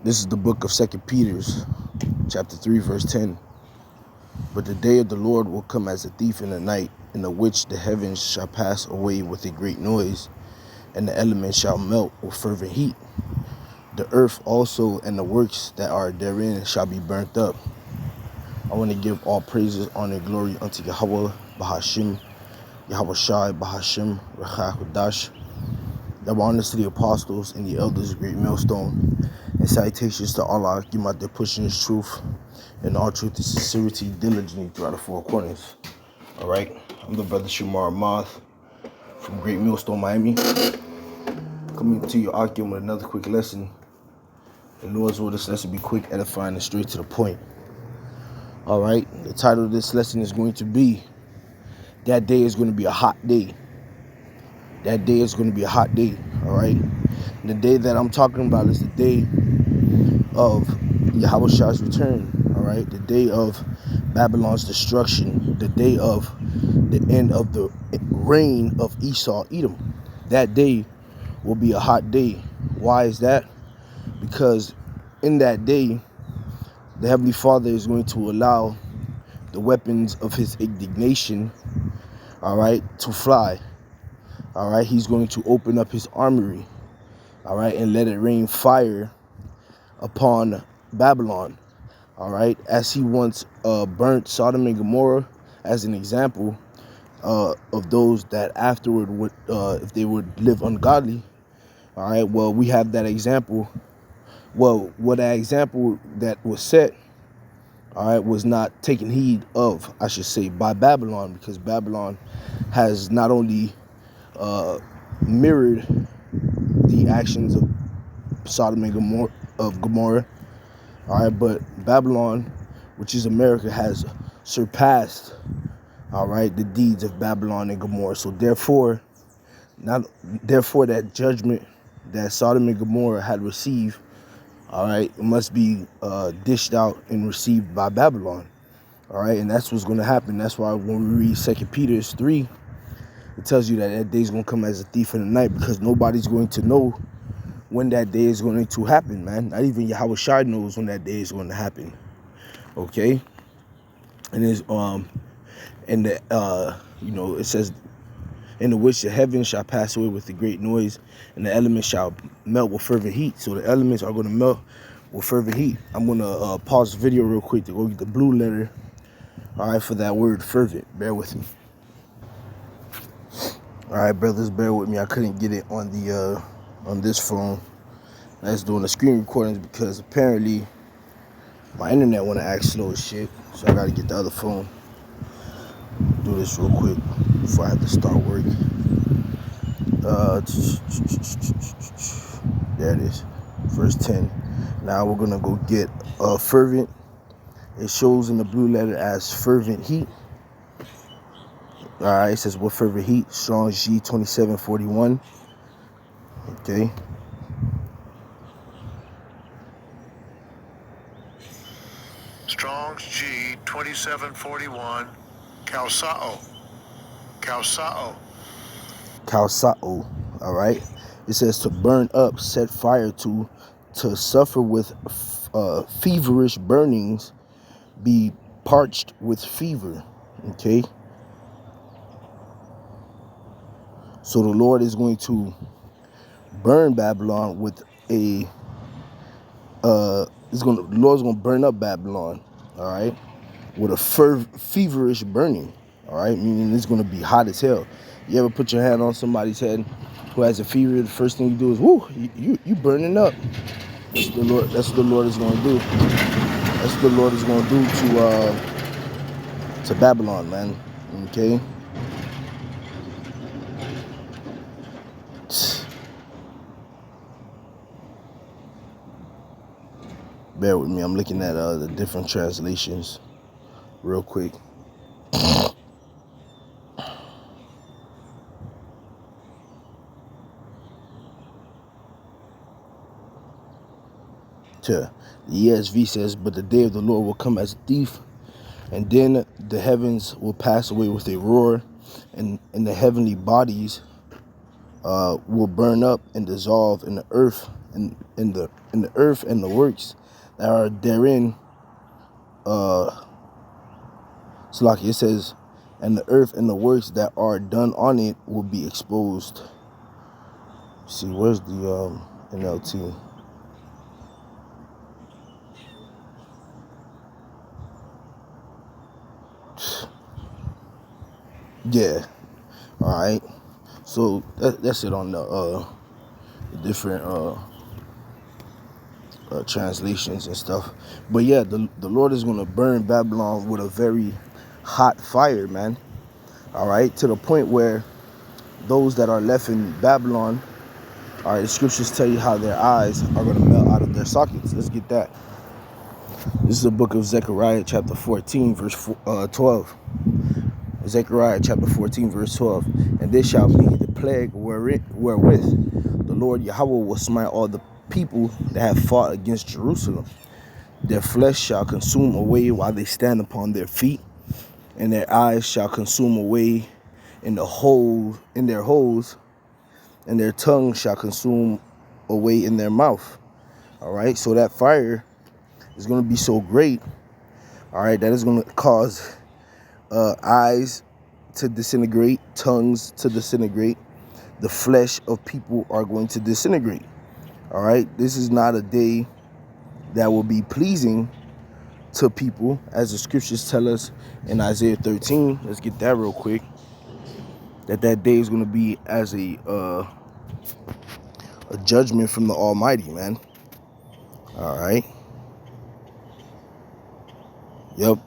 This is the book of 2 Peter, chapter 3, verse 10. But the day of the Lord will come as a thief in the night, in the which the heavens shall pass away with a great noise, and the elements shall melt with fervent heat. The earth also and the works that are therein shall be burnt up. I want to give all praises, honor, and glory unto Yahweh, Bahashim, Yahweh Shai, Bahashim, Rachahudash. Double honors to the apostles and the elders, great millstone, and salutations to Allah, Gimat, they're pushing His truth and all truth and sincerity diligently throughout the four corners. All right, I'm the brother Shamar Ahmad from Great Millstone, Miami, coming to you arguing with another quick lesson. The Lord's will, this lesson be quick, edifying, and straight to the point. All right, the title of this lesson is going to be, that day is going to be a hot day. That day is going to be a hot day, all right? The day that I'm talking about is the day of Yahweh Shai's return, all right? The day of Babylon's destruction, the day of the end of the reign of Esau, Edom. That day will be a hot day. Why is that? Because in that day, the Heavenly Father is going to allow the weapons of His indignation, all right, to fly. All right, He's going to open up His armory, all right, and let it rain fire upon Babylon, all right, as He once burnt Sodom and Gomorrah as an example of those that afterward would, if they would live ungodly, all right. Well, we have that example. Well, what that example that was set, all right, was not taken heed of, I should say, by Babylon, because Babylon has not only mirrored the actions of Sodom and Gomorrah, all right, but Babylon, which is America, has surpassed, all right, the deeds of Babylon and Gomorrah. So therefore that judgment that Sodom and Gomorrah had received, all right, it must be dished out and received by Babylon, all right, and that's what's going to happen. That's why when we read 2 Peter 3, it tells you that that day is going to come as a thief in the night, because nobody's going to know when that day is going to happen, man. Not even Yahweh Shai knows when that day is going to happen. Okay? And it's it says, in the which the heavens shall pass away with a great noise, and the elements shall melt with fervent heat. So the elements are going to melt with fervent heat. I'm going to pause the video real quick to go get the blue letter, all right, for that word fervent. Bear with me. All right, brothers, bear with me. I couldn't get it on the on this phone. I was doing the screen recordings because apparently my internet want to act slow as shit. So I got to get the other phone. Do this real quick before I have to start work. There it is, verse 10. Now we're gonna go get fervent. It shows in the blue letter as fervent heat. All right, it says what fervent heat? Strong's G 2741. Okay. Strong's G 2741. Kausa'o. All right. It says to burn up, set fire to suffer with feverish burnings, be parched with fever. Okay. So the Lord is going to burn Babylon with the Lord's going to burn up Babylon, all right, with a feverish burning, all right, meaning it's going to be hot as hell. You ever put your hand on somebody's head who has a fever? The first thing you do is, whoo, you burning up. That's what the Lord is going to do. That's what the Lord is going to do to Babylon, man. Okay. Bear with me. I'm looking at the different translations real quick. The ESV says, but the day of the Lord will come as a thief, and then the heavens will pass away with a roar, and the heavenly bodies will burn up and dissolve in the earth, and in the earth and the works that are therein. So like it says, and the earth and the works that are done on it will be exposed. See, where's the NLT? Yeah. All right. So that's it on the different translations and stuff. But yeah, the Lord is going to burn Babylon with a very hot fire, man. All right, to the point where those that are left in Babylon, all right, the scriptures tell you how their eyes are going to melt out of their sockets. Let's get that. This is the book of Zechariah chapter 14 verse 12. Zechariah chapter 14 verse 12. And this shall be the plague wherewith the Lord Yahweh will smite all the people that have fought against Jerusalem. Their flesh shall consume away while they stand upon their feet, and their eyes shall consume away in their holes, and their tongue shall consume away in their mouth. All right, so that fire is going to be so great, all right, that is going to cause eyes to disintegrate, tongues to disintegrate. The flesh of people are going to disintegrate. All right, this is not a day that will be pleasing to people, as the scriptures tell us in Isaiah 13. Let's get that real quick. That day is going to be as a judgment from the Almighty, man. All right. Yep.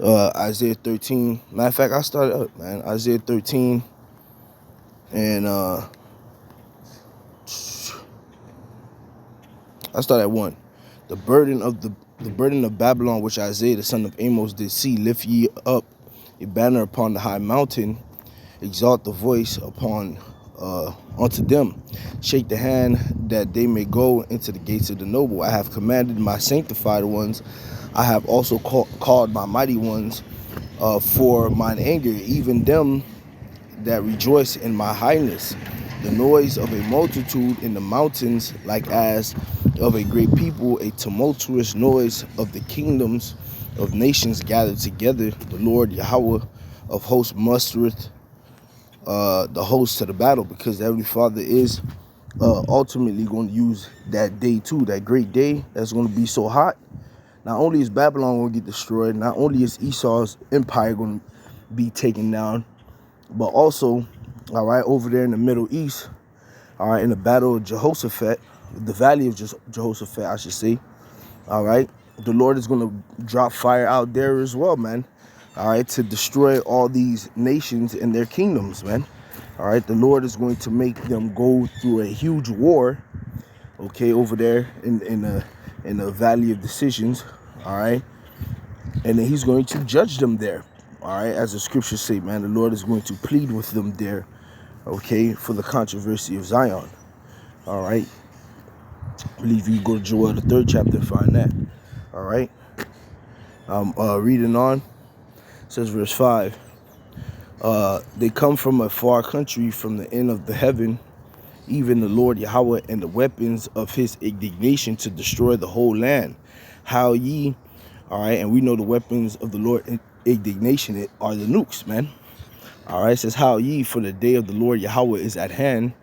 Isaiah 13. Matter of fact, I started up, man. Isaiah 13, and I start at 1. The burden of Babylon, which Isaiah the son of Amos did see, lift ye up a banner upon the high mountain, exalt the voice upon unto them, shake the hand that they may go into the gates of the noble. I have commanded my sanctified ones, I have also called my mighty ones for mine anger, even them that rejoice in my highness. The noise of a multitude in the mountains, like as of a great people, a tumultuous noise of the kingdoms of nations gathered together. The Lord Yahweh of hosts mustereth the host to the battle, because the Heavenly Father is ultimately going to use that day too, that great day that's going to be so hot. Not only is Babylon going to get destroyed, not only is Esau's empire going to be taken down, but also, all right, over there in the Middle East, all right, in the battle of Jehoshaphat, the valley of Jehoshaphat, I should say, all right, the Lord is going to drop fire out there as well, man, all right, to destroy all these nations and their kingdoms, man. All right, the Lord is going to make them go through a huge war, okay, over there in the valley of decisions, all right, and then he's going to judge them there, all right, as the scriptures say, man. The Lord is going to plead with them there, okay, for the controversy of Zion, all right. I believe you go to Joel the 3rd chapter and find that, all right. Reading on, it says verse 5, they come from a far country, from the end of the heaven, even the Lord Yahweh, and the weapons of his indignation to destroy the whole land. How ye, all right, and we know the weapons of the Lord indignation are the nukes, man. All right, it says, how ye, for the day of the Lord Yahweh is at hand,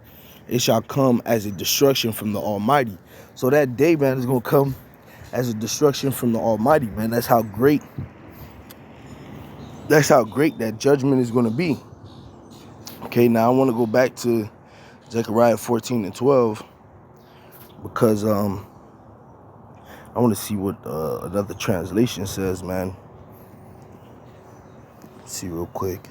it shall come as a destruction from the Almighty. So that day, man, is going to come as a destruction from the Almighty, man. That's how great that judgment is going to be. Okay, now I want to go back to Zechariah 14 and 12, because I want to see what another translation says, man. Let's see real quick.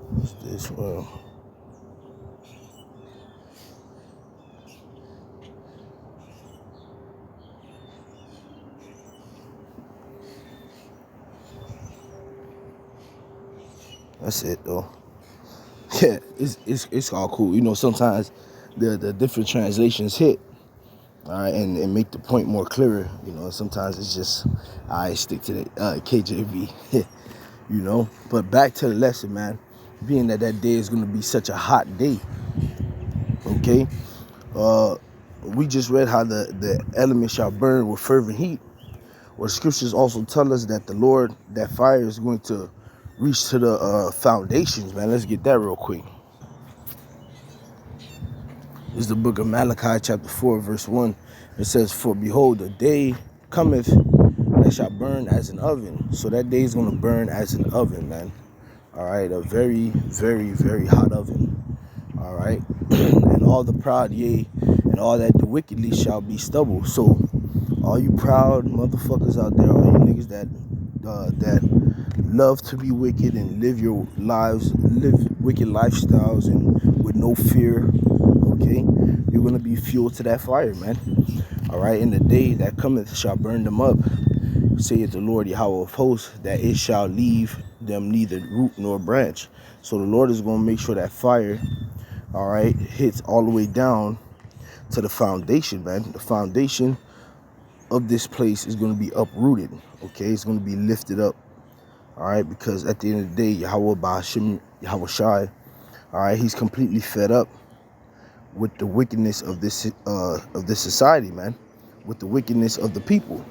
What's this one? That's it though. Yeah, it's all cool. You know, sometimes the different translations hit, all right, and make the point more clearer. You know, sometimes it's just I stick to the KJV. You know, but back to the lesson, man. Being that day is going to be such a hot day, okay? We just read how the elements shall burn with fervent heat. Well, the scriptures also tell us that that fire is going to reach to the foundations, man. Let's get that real quick. This is the book of Malachi, chapter 4, verse 1. It says, "For behold, the day cometh that shall burn as an oven." So that day is going to burn as an oven, man. All right, a very, very, very hot oven. All right, and all the proud, yea, and all that do wickedly shall be stubble. So, all you proud motherfuckers out there, all you niggas that love to be wicked and live wicked lifestyles and with no fear, okay, you're gonna be fuel to that fire, man. All right, in the day that cometh shall burn them up, saith the Lord Yahweh of hosts, that it shall leave them neither root nor branch. So the Lord is going to make sure that fire, all right, hits all the way down to the foundation, man. The foundation of this place is going to be uprooted, okay? It's going to be lifted up, all right? Because at the end of the day, Yahweh Ba'ashim, Yahweh Shai, all right, he's completely fed up with the wickedness of this society, man, with the wickedness of the people.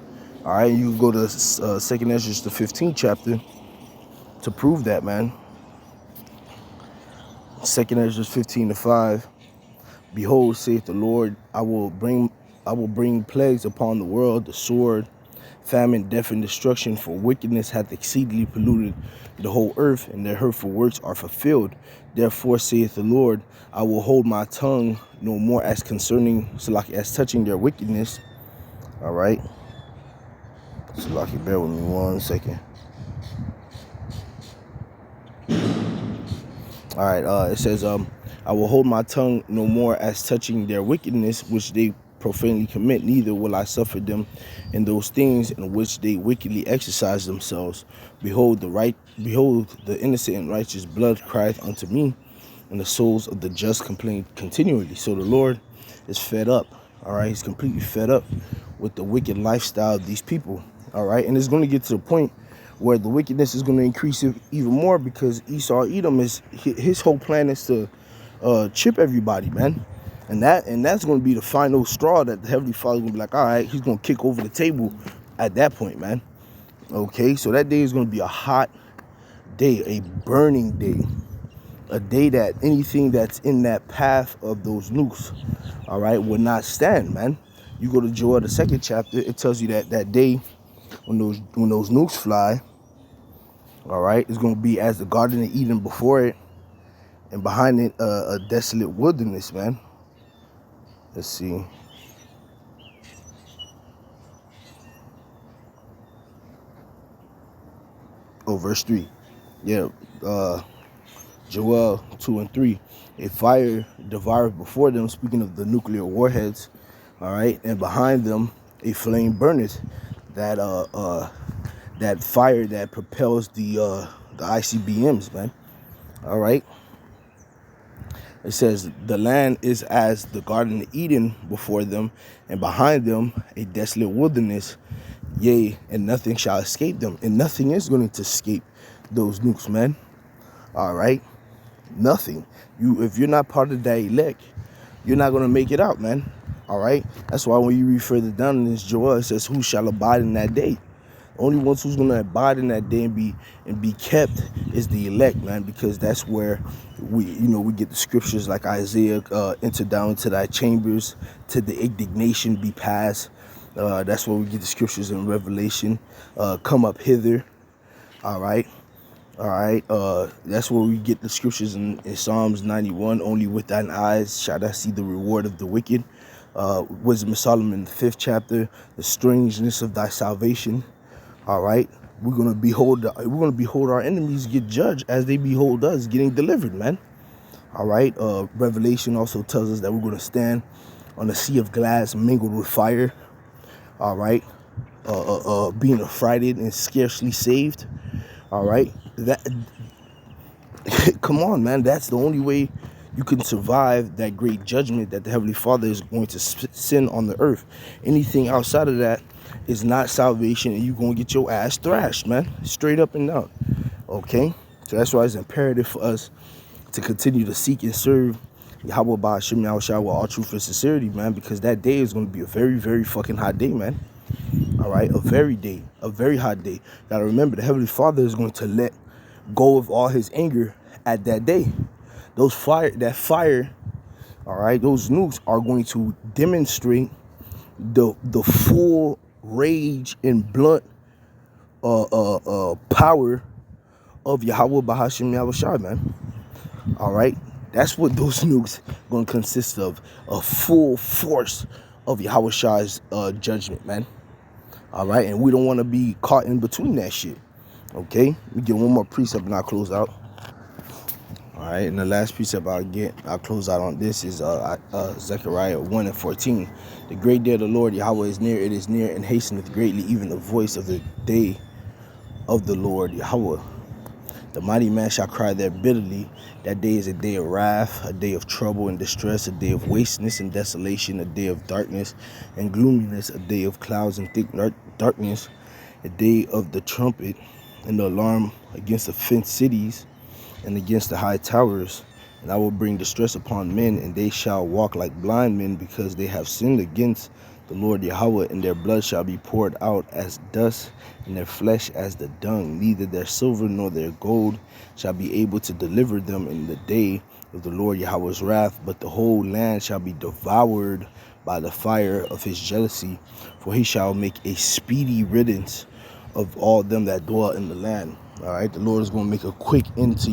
All right, you can go to 2nd Ezra, the 15th chapter, to prove that, man. 2nd Ezra 15:5. Behold, saith the Lord, I will bring plagues upon the world, the sword, famine, death, and destruction, for wickedness hath exceedingly polluted the whole earth, and their hurtful works are fulfilled. Therefore, saith the Lord, I will hold my tongue no more as touching their wickedness. All right. So, bear with me 1 second. All right, it says, I will hold my tongue no more as touching their wickedness, which they profanely commit, neither will I suffer them in those things in which they wickedly exercise themselves. Behold, the innocent and righteous blood crieth unto me, and the souls of the just complain continually. So the Lord is fed up, all right? He's completely fed up with the wicked lifestyle of these people, all right? And it's going to get to the point where the wickedness is going to increase even more, because Esau Edom his whole plan is to chip everybody, man. And that's going to be the final straw that the Heavenly Father is going to be like, all right, he's going to kick over the table at that point, man. Okay, so that day is going to be a hot day, a burning day, a day that anything that's in that path of those nukes, all right, will not stand, man. You go to Joel, the 2nd chapter, it tells you that day when those nukes fly, all right, it's going to be as the Garden of Eden before it, and behind it a desolate wilderness, man. Let's see. Oh, verse 3. Yeah, Joel 2 and 3. A fire devoured before them, speaking of the nuclear warheads, all right, and behind them a flame burneth. That fire that propels the ICBMs, man. All right. It says, the land is as the Garden of Eden before them, and behind them a desolate wilderness, yea, and nothing shall escape them. And nothing is going to escape those nukes, man. All right? Nothing. If you're not part of that elect, you're not going to make it out, man. All right? That's why when you read further down in this Joel, it says, who shall abide in that day? Only ones who's going to abide in that day and be kept is the elect, man, because that's where we get the scriptures like Isaiah, enter down into thy chambers, to the indignation be passed. That's where we get the scriptures in Revelation, come up hither. All right. That's where we get the scriptures in Psalms 91. Only with thine eyes shall thou see the reward of the wicked. Wisdom of Solomon, the 5th chapter, the strangeness of thy salvation. All right, we're gonna behold our enemies get judged as they behold us getting delivered, man. All right. Revelation also tells us that we're gonna stand on a sea of glass mingled with fire. All right. Being affrighted and scarcely saved. All right. Come on, man. That's the only way you can survive that great judgment that the Heavenly Father is going to send on the earth. Anything outside of that is not salvation, and you're going to get your ass thrashed, man. Straight up and down. Okay? So that's why it's imperative for us to continue to seek and serve Yahweh Ba'ashim Yahushua with all truth and sincerity, man, because that day is going to be a very, very fucking hot day, man. All right? A very hot day. Gotta remember, the Heavenly Father is going to let go of all his anger at that day. That fire, all right, those nukes are going to demonstrate the full rage and blunt power of Yahweh Ba'ashim Yahushua, man. All right, that's what those nukes going to consist of, a full force of Yahushua's judgment, man. All right, and we don't want to be caught in between that shit. Okay, we get one more precept and I'll close out. All right, and the last precept I'll close out on this is Zechariah 1:14. The great day of the Lord Yahweh is near; it is near and hasteneth greatly, even the voice of the day of the Lord Yahweh. The mighty man shall cry there bitterly. That day is a day of wrath, a day of trouble and distress, a day of wasteness and desolation, a day of darkness and gloominess, a day of clouds and thick darkness, a day of the trumpet and the alarm against the fenced cities and against the high towers. And I will bring distress upon men, and they shall walk like blind men, because they have sinned against the Lord Yahweh, and their blood shall be poured out as dust, and their flesh as the dung. Neither their silver nor their gold shall be able to deliver them in the day of the Lord Yahweh's wrath, but the whole land shall be devoured by the fire of his jealousy, for he shall make a speedy riddance of all them that dwell in the land. All right, the Lord is going to make a quick end to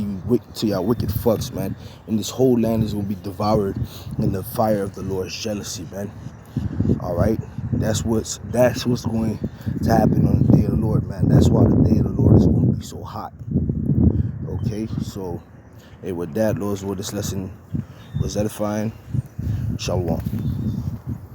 y'all wicked fucks, man. And this whole land is going to be devoured in the fire of the Lord's jealousy, man. All right, that's what's going to happen on the day of the Lord, man. That's why the day of the Lord is going to be so hot. Okay, so hey, with that, Lord's word, this lesson was edifying. Shalom.